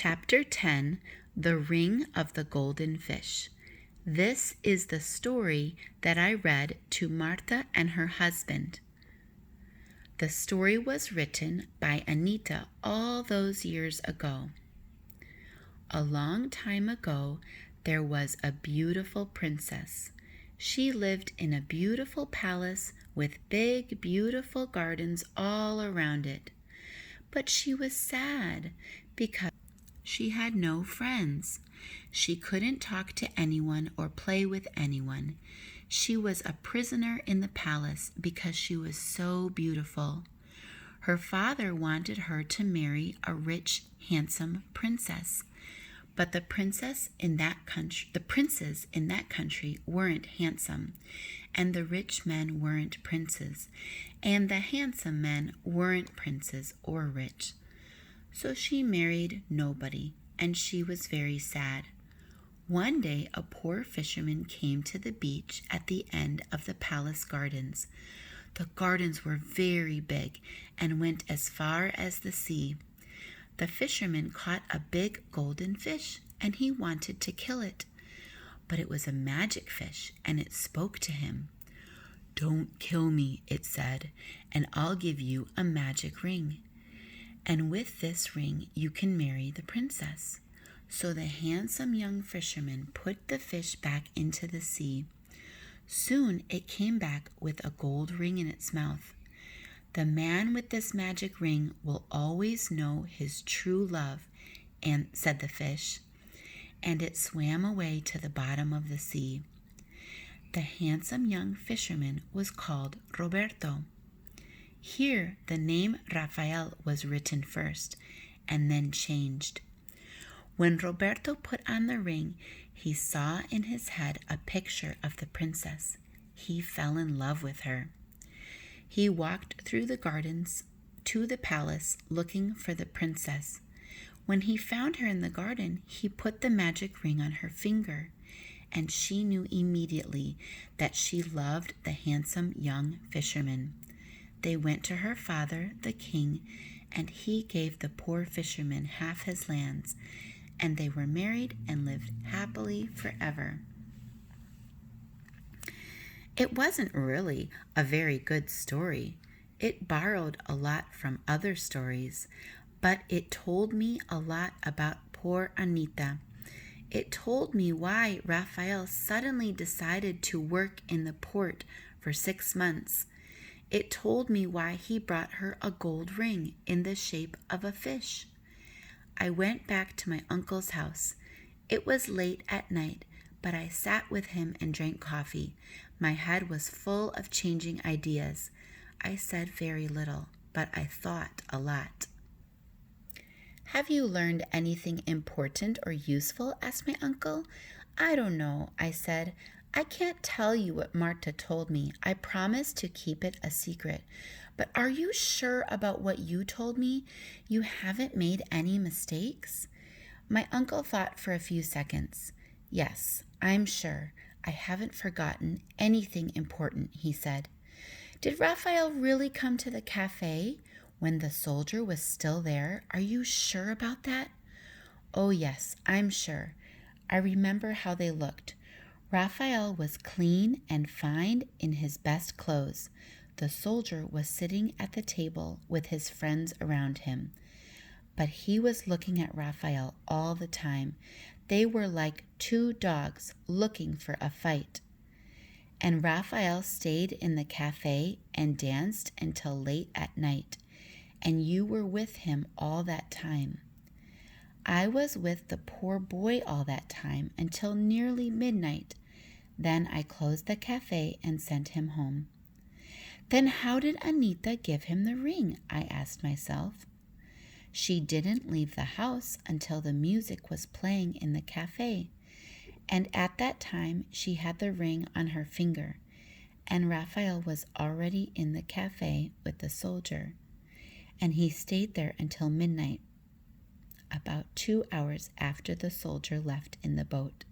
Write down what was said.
Chapter 10, The Ring of the Golden Fish. This is the story that I read to Marta and her husband. The story was written by Anita all those years ago. A long time ago, there was a beautiful princess. She lived in a beautiful palace with big, beautiful gardens all around it. But she was sad because she had no friends. She couldn't talk to anyone or play with anyone. She was a prisoner in the palace because she was so beautiful. Her father wanted her to marry a rich, handsome princess. But the princes in that country weren't handsome, and the rich men weren't princes, and the handsome men weren't princes or rich. So she married nobody, and she was very sad. One day a poor fisherman came to the beach at the end of the palace gardens. The gardens were very big and went as far as the sea. The fisherman caught a big golden fish, and he wanted to kill it. But it was a magic fish, and it spoke to him. "Don't kill me," it said, "and I'll give you a magic ring. And with this ring you can marry the princess." So the handsome young fisherman put the fish back into the sea. Soon it came back with a gold ring in its mouth. "The man with this magic ring will always know his true love," said the fish, and it swam away to the bottom of the sea. The handsome young fisherman was called Roberto. Here the name Rafael was written first and then changed. When Roberto put on the ring, he saw in his head a picture of the princess. He fell in love with her. He walked through the gardens to the palace looking for the princess. When he found her in the garden, he put the magic ring on her finger, and she knew immediately that she loved the handsome young fisherman. They went to her father, the king, and he gave the poor fisherman half his lands, and they were married and lived happily forever. It wasn't really a very good story. It borrowed a lot from other stories, but it told me a lot about poor Anita. It told me why Rafael suddenly decided to work in the port for 6 months. It told me why he brought her a gold ring in the shape of a fish. I went back to my uncle's house. It was late at night, but I sat with him and drank coffee. My head was full of changing ideas. I said very little, but I thought a lot. "Have you learned anything important or useful?" asked my uncle. "I don't know," I said. "I can't tell you what Marta told me. I promised to keep it a secret. But are you sure about what you told me? You haven't made any mistakes?" My uncle thought for a few seconds. "Yes, I'm sure. I haven't forgotten anything important," he said. "Did Raphael really come to the cafe when the soldier was still there? Are you sure about that?" "Oh, yes, I'm sure. I remember how they looked. Raphael was clean and fine in his best clothes. The soldier was sitting at the table with his friends around him. But he was looking at Raphael all the time. They were like two dogs looking for a fight. And Raphael stayed in the cafe and danced until late at night, and you were with him all that time. I was with the poor boy all that time until nearly midnight. Then I closed the cafe and sent him home." "Then how did Anita give him the ring?" I asked myself. "She didn't leave the house until the music was playing in the cafe, and at that time she had the ring on her finger, and Raphael was already in the cafe with the soldier, and he stayed there until midnight, about 2 hours after the soldier left in the boat.